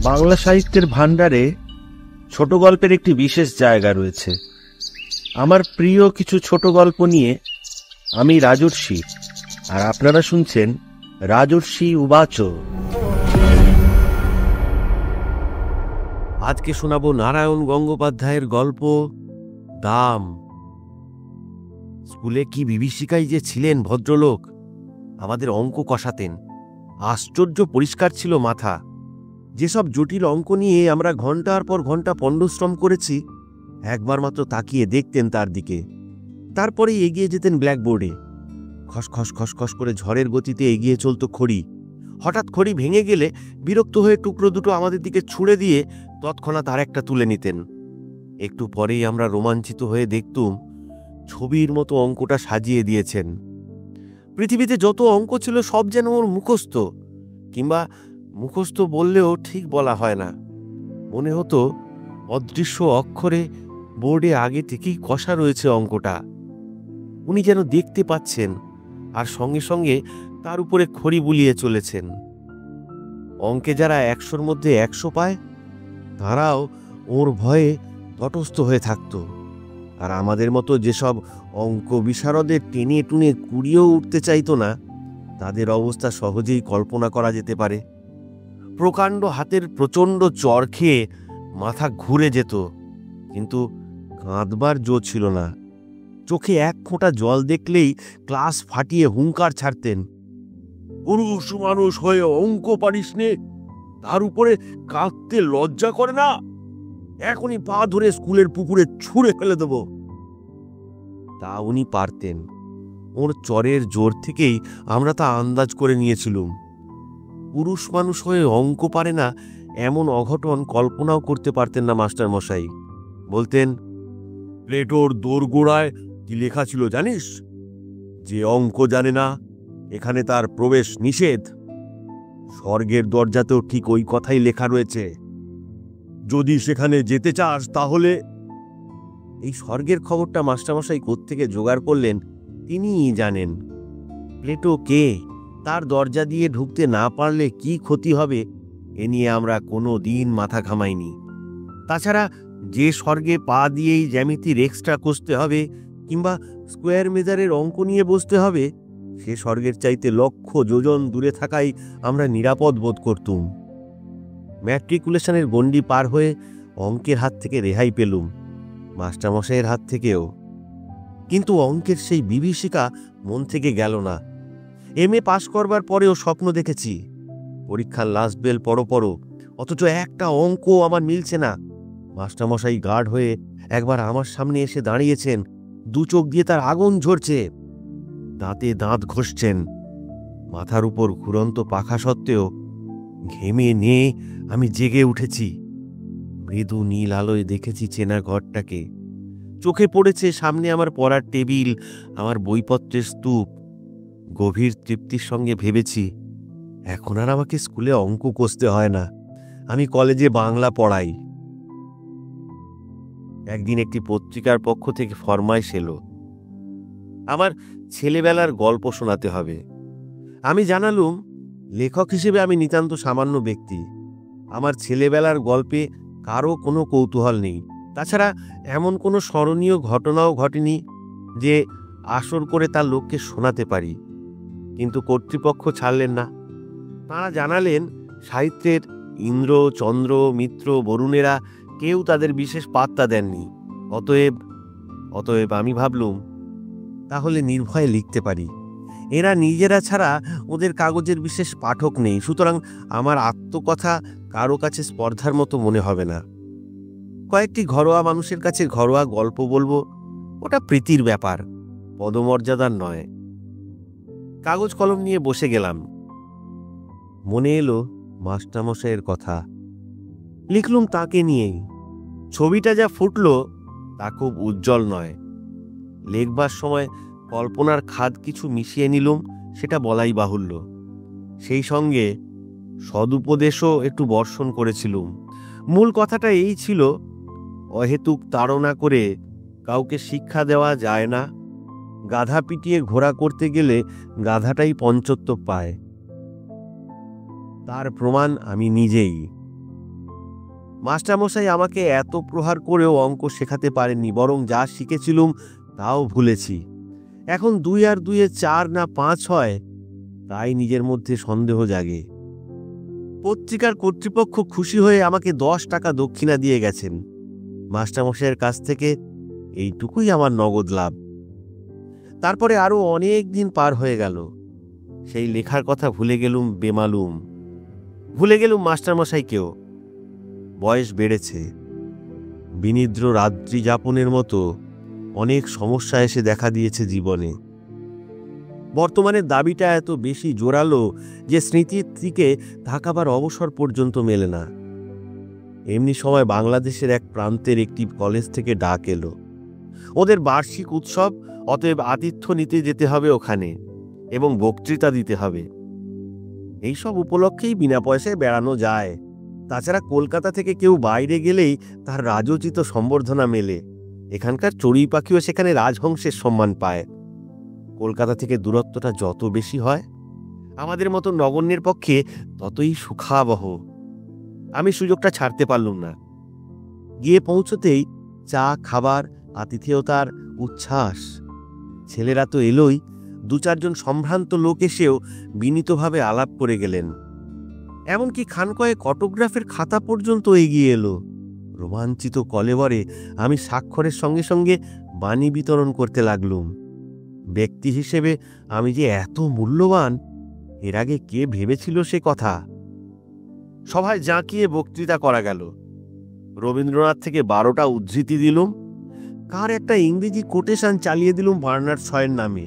বাংলা সাহিত্যের ভাণ্ডারে ছোট গল্পের একটি বিশেষ জায়গা রয়েছে। আমার প্রিয় কিছু ছোট গল্প নিয়ে আমি রাজর্ষি, আর আপনারা শুনছেন রাজর্ষি উবাচ। আজকে শোনাবো নারায়ণ গঙ্গোপাধ্যায়ের গল্প দাম। স্কুলে কি বিভীষিকাই যে ছিলেন ভদ্রলোক! আমাদের অঙ্ক কষাতেন, আশ্চর্য পরিষ্কার ছিল মাথা। যেসব জটিল অঙ্ক নিয়ে আমরা ঘন্টার পর ঘন্টা পণ্ডশ্রম করেছি, একবার মাত্র তাকিয়ে দেখতেন তার দিকে, তারপরেই এগিয়ে যেতেন ব্ল্যাকবোর্ডে। খসখস খসখস করে ঝড়ের গতিতে এগিয়ে চলত খড়ি। হঠাৎ খড়ি ভেঙে গেলে বিরক্ত হয়ে টুকরো দুটো আমাদের দিকে ছুঁড়ে দিয়ে তৎক্ষণাৎ আরেকটা তুলে নিতেন। একটু পরেই আমরা রোমাঞ্চিত হয়ে দেখতুম ছবির মতো অঙ্কটা সাজিয়ে দিয়েছেন। পৃথিবীতে যত অঙ্ক ছিল সব যেন ওর মুখস্থ, কিংবা মুখস্থ বললেও ঠিক বলা হয় না। মনে হতো অদৃশ্য অক্ষরে বোর্ডে আগে থেকেই কষা রয়েছে অঙ্কটা। উনি যেন দেখতে পাচ্ছেন আর সঙ্গে সঙ্গে তার উপরে খড়ি বুলিয়ে চলেছেন। অঙ্কে যারা 100-র মধ্যে 100 পায়, তারাও ওর ভয়ে তটস্থ হয়ে থাকত। আর আমাদের মতো যেসব অঙ্ক বিশারদের টেনে টুনে কুড়িয়েও উঠতে চাইতো না, তাদের অবস্থা সহজেই কল্পনা করা যেতে পারে। প্রকাণ্ড হাতের প্রচণ্ড চড় খেয়ে মাথা ঘুরে যেত, কিন্তু কাঁদবার জো ছিল না। চোখে এক ফোঁটা জল দেখলেই ক্লাস ফাটিয়ে হুঙ্কার ছাড়তেন, পুরুষ মানুষ হয়ে অঙ্ক পারিস নে, তার উপরে কাঁদতে লজ্জা করে না? এখনই পা ধরে স্কুলের পুকুরে ছুঁড়ে ফেলে দেব। তা উনি পারতেন। ওর চরের জোর থেকেই আমরা তা আন্দাজ করে নিয়েছিলুম। পুরুষ মানুষ হয়ে অঙ্ক পারে না এমন অঘটন কল্পনাও করতে পারতেন না মাস্টার মশাই। বলতেন, প্লেটোর দোরগোড়ায় কি লেখা ছিল জানিস? যে অঙ্ক জানে না, এখানে তার প্রবেশ নিষেধ। স্বর্গের দরজাতেও ঠিক ওই কথাই লেখা রয়েছে। যদি সেখানে যেতে চাস তাহলে। এই স্বর্গের খবরটা মাস্টারমশাই কোত্থেকে জোগাড় করলেন তিনিই জানেন। প্লেটো কে, তার দরজা দিয়ে ঢুকতে না পারলে কি ক্ষতি হবে, এ নিয়ে আমরা কোনো দিন মাথা ঘামাইনি। তাছাড়া যে স্বর্গে পা দিয়েই জ্যামিতির এক্সট্রা কষতে হবে কিংবা স্কোয়ার মেজারের অঙ্ক নিয়ে বসতে হবে, সে স্বর্গের চাইতে লক্ষ যোজন দূরে থাকাই আমরা নিরাপদ বোধ করতুম। ম্যাট্রিকুলেশনের গণ্ডি পার হয়ে অঙ্কের হাত থেকে রেহাই পেলুম, মাস্টারমশাইয়ের হাত থেকেও। কিন্তু অঙ্কের সেই বিভীষিকা মন থেকে গেল না। MA পাশ করবার পরেও স্বপ্ন দেখেছি, পরীক্ষার লাস্ট বেল পড়ো, অথচ একটা অঙ্ক আমার মিলছে না। মাস্টারমশাই গার্ড হয়ে একবার আমার সামনে এসে দাঁড়িয়েছেন, দু চোখ দিয়ে তার আগুন ঝরছে, দাঁতে দাঁত ঘষছেন। মাথার উপর ঘুরন্ত পাখা সত্ত্বেও ঘেমে নিয়ে আমি জেগে উঠেছি। মৃদু নীল আলোয় দেখেছি চেনা ঘরটাকে। চোখে পড়েছে সামনে আমার পড়ার টেবিল, আমার বইপত্রের স্তূপ। গভীর তৃপ্তির সঙ্গে ভেবেছি, এখন আর আমাকে স্কুলে অঙ্ক কষতে হয় না, আমি কলেজে বাংলা পড়াই। একদিন একটি পত্রিকার পক্ষ থেকে ফরমাইশ এলো, আমার ছেলেবেলার গল্প শোনাতে হবে। আমি জানালুম, লেখক হিসেবে আমি নিতান্ত সামান্য ব্যক্তি। আমার ছেলেবেলার গল্পে কারো কোনো কৌতূহল নেই। তাছাড়া এমন কোনো স্মরণীয় ঘটনাও ঘটেনি যে আসর করে তার লোককে শোনাতে পারি। কিন্তু কর্তৃপক্ষ ছাড়লেন না। তাঁরা জানালেন, সাহিত্যের ইন্দ্র, চন্দ্র, মিত্র, বরুণেরা কেউ তাদের বিশেষ পাত্তা দেননি। অতএব আমি ভাবলুম, তাহলে নির্ভয়ে লিখতে পারি। এরা নিজেরা ছাড়া ওদের কাগজের বিশেষ পাঠক নেই, সুতরাং আমার আত্মকথা কারো কাছে স্পর্ধার মতো মনে হবে না। কয়েকটি ঘরোয়া মানুষের কাছে ঘরোয়া গল্প বলবো, ওটা প্রীতির ব্যাপার, পদমর্যাদার নয়। কাগজ কলম নিয়ে বসে গেলাম। মনে এলো মাস্টারমশাইয়ের কথা। লিখলুম তাকে নিয়েই। ছবিটা যা ফুটল তা খুব উজ্জ্বল নয়। লেখবার সময় কল্পনার খাদ কিছু মিশিয়ে নিলুম, সেটা বলাই বাহুল্য। সেই সঙ্গে সদুপদেশও একটু বর্ষণ করেছিলুম। মূল কথাটা এই ছিল, অহেতুক তাড়না করে কাউকে শিক্ষা দেওয়া যায় না। গাধা পিটিয়ে ঘোড়া করতে গেলে গাধাটাই পঞ্চত্ব পায়। তার প্রমাণ আমি নিজেই। মাস্টারমশাই আমাকে এত প্রহার করেও অঙ্ক শেখাতে পারেননি, বরং যা শিখেছিলুম তাও ভুলেছি। এখন 2 আর 2 4 না 5 হয়, তাই নিজের মধ্যে সন্দেহ জাগে। পত্রিকার কর্তৃপক্ষ খুশি হয়ে আমাকে 10 টাকা দক্ষিণা দিয়ে গেছেন। মাস্টারমশাইয়ের কাছ থেকে এইটুকুই আমার নগদ লাভ। তারপরে আরো অনেক দিন পার হয়ে গেল। সেই লেখার কথা ভুলে গেলুম বেমালুম। ভুলে গেলুম মাস্টারমশাইকেও। বয়স বেড়েছে। বিনিদ্র রাত্রি যাপনের মতো অনেক সমস্যা এসে দেখা দিয়েছে জীবনে। বর্তমানে দাবিটা এত বেশি জোরালো যে স্মৃতির দিকে তাকাবার অবসর পর্যন্ত মেলে না। এমনি সময় বাংলাদেশের এক প্রান্তের একটি কলেজ থেকে ডাক এলো। ওদের বার্ষিক উৎসব, অতএব আতিথ্য নিতে যেতে হবে ওখানে এবং বক্তৃতা দিতে হবে। এইসব উপলক্ষেই বিনা পয়সায় বেড়ানো যায়। তাছাড়া কলকাতা থেকে কেউ বাইরে গেলেই তার রাজোচিত সম্বর্ধনা মেলে। এখানকার চড়ুই পাখিও সেখানে রাজহংসের সম্মান পায়। কলকাতা থেকে দূরত্বটা যত বেশি হয়, আমাদের মতো নগণ্যের পক্ষে ততই সুখাবহ। আমি সুযোগটা ছাড়তে পারলুম না। গিয়ে পৌঁছতেই চা, খাবার, আতিথেয়তার উচ্ছ্বাস। ছেলেরা তো এলোই, 2-4 জন সম্ভ্রান্ত লোক এসেও বিনীতভাবে আলাপ করে গেলেন। এমনকি খানকয়েক অটোগ্রাফের খাতা পর্যন্ত এগিয়ে এলো। রোমাঞ্চিত কলেবরে আমি স্বাক্ষরের সঙ্গে সঙ্গে বাণী বিতরণ করতে লাগলুম। ব্যক্তি হিসেবে আমি যে এত মূল্যবান, এর আগে কে ভেবেছিল সে কথা? সভায় জাঁকিয়ে বক্তৃতা করা গেল। রবীন্দ্রনাথ থেকে 12টা উদ্ধৃতি দিলুম। কার একটা ইংরেজি কোটেশন চালিয়ে দিলুম বার্নার্ড শয়ের নামে।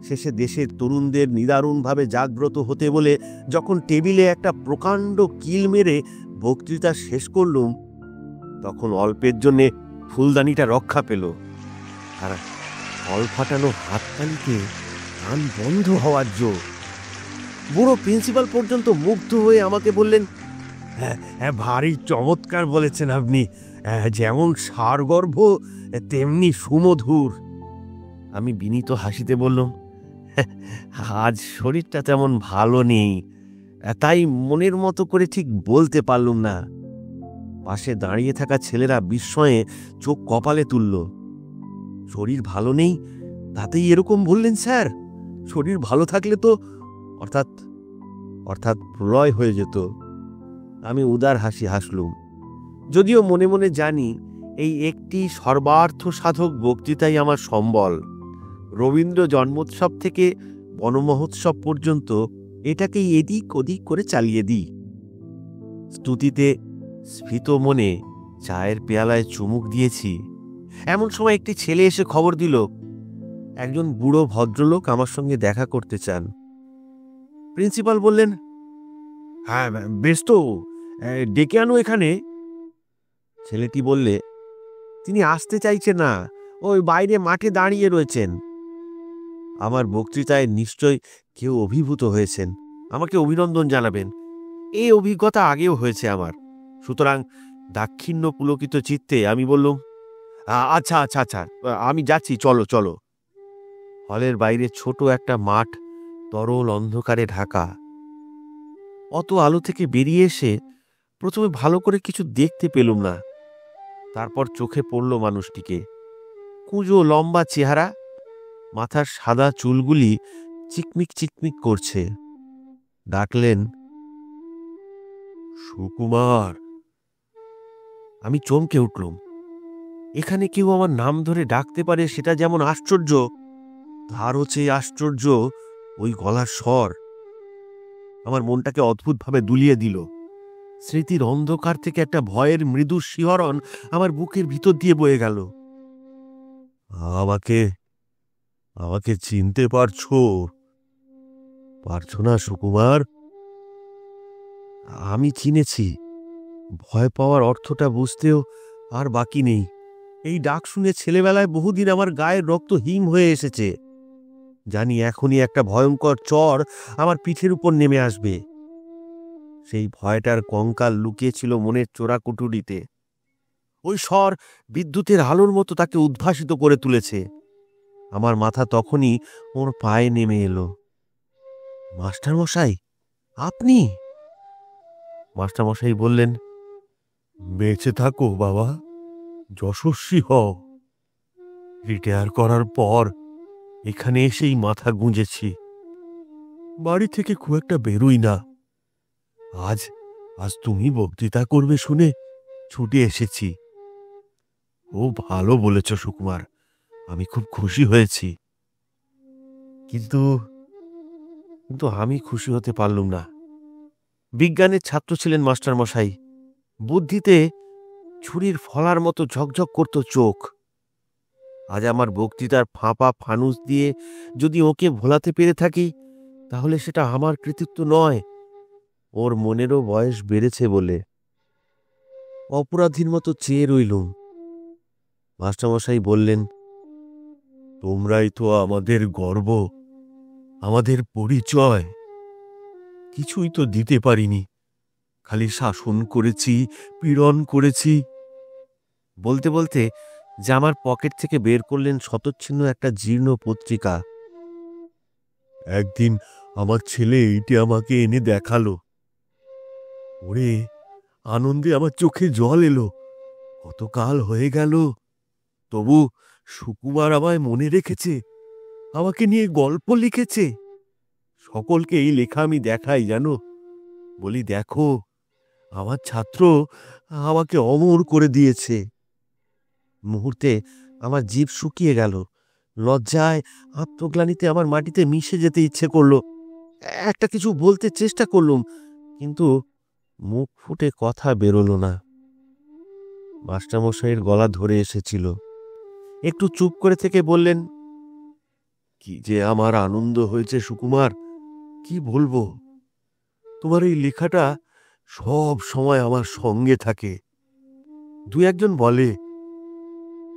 শেষে দেশের তরুণদের নিদারুণভাবে জাগ্রত হতে বলে যখন টেবিলে একটা প্রকাণ্ড কিল মেরে বক্তৃতা শেষ করলুম, তখন অল্পের জন্যে ফুলদানিটা রক্ষা পেল। আর ফল ফাটানো হাততালিতে কান বন্ধ হওয়ার জো। বুড়ো প্রিন্সিপাল পর্যন্ত মুগ্ধ হয়ে আমাকে বললেন, হ্যাঁ, ভারী চমৎকার বলেছেন আপনি। যেমন সারগর্ভ তেমনি সুমধুর। আমি বিনীত হাসিতে বললাম, আজ শরীরটা তেমন ভালো নেই, তাই মনের মতো করে ঠিক বলতে পারলুম না। পাশে দাঁড়িয়ে থাকা ছেলেরা বিস্ময়ে চোখ কপালে তুলল। শরীর ভালো নেই, তাতেই এরকম বললেন স্যার? শরীর ভালো থাকলে তো অর্থাৎ অর্থাৎ প্রলয় হয়ে যেত। আমি উদার হাসি হাসলুম, যদিও মনে মনে জানি এই একটি সর্বার্থ সাধক বক্তৃতাই আমার সম্বল। রবীন্দ্র জন্মোৎসব থেকে বনমহোৎসব পর্যন্ত এটাকেই এদিক ওদিক করে চালিয়ে দিই। স্তুতিতে স্ফীত মনে চায়ের পেয়ালায় চুমুক দিয়েছি। এমন সময় একটি ছেলে এসে খবর দিল, একজন বুড়ো ভদ্রলোক আমার সঙ্গে দেখা করতে চান। প্রিন্সিপাল বললেন, হ্যাঁ বেশ তো, ডেকে আনো এখানে। ছেলেটি বললে, তিনি আসতে চাইছেন না, ওই বাইরে মাঠে দাঁড়িয়ে রয়েছেন। আমার বক্তৃতায় নিশ্চয় কেউ অভিভূত হয়েছেন, আমাকে অভিনন্দন জানাবেন। এই অভিজ্ঞতা আগেও হয়েছে আমার। সুতরাং দাক্ষিণ্য পুলকিত চিত্তে আমি বললুম, আচ্ছা আচ্ছা আচ্ছা, আমি যাচ্ছি, চলো চলো। হলের বাইরে ছোট একটা মাঠ তরল অন্ধকারে ঢাকা। অত আলো থেকে বেরিয়ে এসে প্রথমে ভালো করে কিছু দেখতে পেলুম না। তারপর চোখে পড়ল মানুষটিকে। কুঁজো লম্বা চেহারা, মাথার সাদা চুলগুলি চিকমিক চিকমিক করছে। ডাকলেন, সুকুমার। আমি চমকে উঠলুম। এখানে কেউ আমার নাম ধরে ডাকতে পারে সেটা যেমন আশ্চর্য, তারও চেয়ে আশ্চর্য ওই গলার স্বর। আমার মনটাকে অদ্ভুতভাবে দুলিয়ে দিল। স্মৃতির অন্ধকার থেকে একটা ভয়ের মৃদু শিহরণ আমার বুকের ভিতর দিয়ে বয়ে গেল। আমাকে আমাকে চিনতে পারছো না সুকুমার? আমি চিনেছি। ভয় পাওয়ার অর্থটা বুঝতেও আর বাকি নেই। এই ডাক শুনে ছেলেবেলায় বহুদিন আমার গায়ের রক্ত হিম হয়ে এসেছে। জানি এখনই একটা ভয়ঙ্কর চর আমার পিঠের উপর নেমে আসবে। সেই ভয়টার কঙ্কাল লুকিয়েছিল মনের চোরাকুটুরিতে। ওই স্বর বিদ্যুতের আলোর মতো তাকে উদ্ভাসিত করে তুলেছে। আমার মাথা তখনই ওর পায়ে নেমে এলো। মাস্টারমশাই, আপনি? মাস্টারমশাই বললেন, বেঁচে থাকো বাবা, যশস্বী হও। রিটায়ার করার পর এখানে এসেই মাথা গুঁজেছি, বাড়ি থেকে খুব একটা বেরোই না। আজ আজ তুমি বক্তৃতা করবে শুনে ছুটে এসেছি। ও ভালো বলেছ সুকুমার, আমি খুব খুশি হয়েছি। কিন্তু কিন্তু আমি খুশি হতে পারলুম না। বিজ্ঞানের ছাত্র ছিলেন মাস্টার মশাই, বুদ্ধিতে ছুরির ফলার মতো ঝকঝক করত চোখ। আজ আমার বক্তৃতার ফাঁপা ফানুস দিয়ে যদি ওকে ভোলাতে পেরে থাকি, তাহলে সেটা আমার কৃতিত্ব নয়, ওর মনেরও বয়স বেড়েছে বলে। অপরাধীর মতো চেয়ে রইলুম। মাস্টারমশাই বললেন, তোমরাই তো আমাদের গর্ব, আমাদের পরিচয়। কিছুই তো দিতে পারিনি, খালি শাসন করেছি, পীড়ন করেছি। বলতে বলতে জামার পকেট থেকে বের করলেন শতচ্ছিন্ন একটা জীর্ণ পত্রিকা। একদিন আমার ছেলে এইটি আমাকে এনে দেখালো। ওরে, আনন্দে আমার চোখে জল এলো। কতকাল হয়ে গেল, তবু সুকুমার আমায় মনে রেখেছে, আমাকে নিয়ে গল্প লিখেছে। সকলকে এই লেখা আমি দেখাই, জানো, বলি দেখো, আমার ছাত্র আমাকে অমর করে দিয়েছে। মুহূর্তে আমার জিভ শুকিয়ে গেল। লজ্জায়, আত্মগ্লানিতে আমার মাটিতে মিশে যেতে ইচ্ছে করলো। একটা কিছু বলতে চেষ্টা করলুম, কিন্তু মুখ ফুটে কথা বেরোলো না। মাস্টারমশাইয়ের গলা ধরে এসেছিল। একটু চুপ করে থেকে বললেন, কি যে আমার আনন্দ হয়েছে সুকুমার, কি বলবো। তোমার এই লেখাটা সব সময় আমার সঙ্গে থাকে। দু একজন বলে,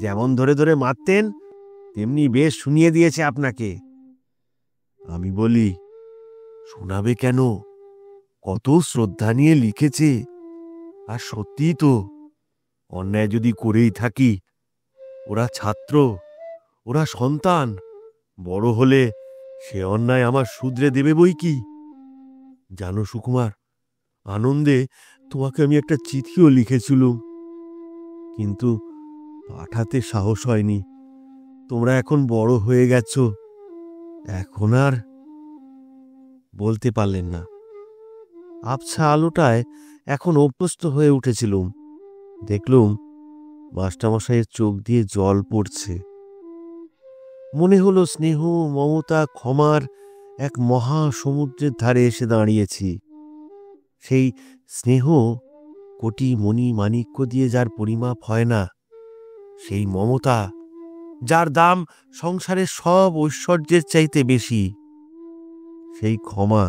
যেমন ধরে ধরে মারতেন তেমনি বেশ শুনিয়ে দিয়েছে আপনাকে। আমি বলি, শোনাবে কেন, কত শ্রদ্ধা নিয়ে লিখেছে। আর সত্যিই তো, অন্যায় যদি করেই থাকি, ওরা ছাত্র, ওরা সন্তান, বড় হলে সে অন্যায় আমার শুধরে দেবে বই কি। জানো সুকুমার, আনন্দে তোমাকে আমি একটা চিঠিও লিখেছিলুম, কিন্তু পাঠাতে সাহস হয়নি। তোমরা এখন বড় হয়ে গেছ, এখন আর। বলতে পারলেন না। আবছা আলোটায় এখন অভ্যস্ত হয়ে উঠেছিলুম। দেখলুম মাস্টারমশাইয়ের চোখ দিয়ে জল পড়ছে। মনে হলো স্নেহ, মমতা, ক্ষমার এক মহা সমুদ্রের ধারে এসে দাঁড়িয়েছি। সেই স্নেহ কোটি মণি মাণিক্য দিয়ে যার পরিমাপ হয় না, সেই মমতা যার দাম সংসারের সব ঐশ্বর্যের চাইতে বেশি, সেই ক্ষমা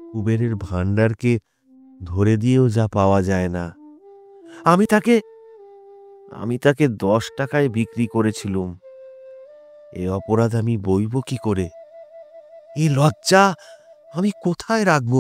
কুবেরের ভাণ্ডারকে ধরে দিয়েও যা পাওয়া যায় না। আমি তাকে 10 টাকায় বিক্রি করেছিলুম। এ অপরাধ আমি বইব কি করে? এই লজ্জা আমি কোথায় রাখব?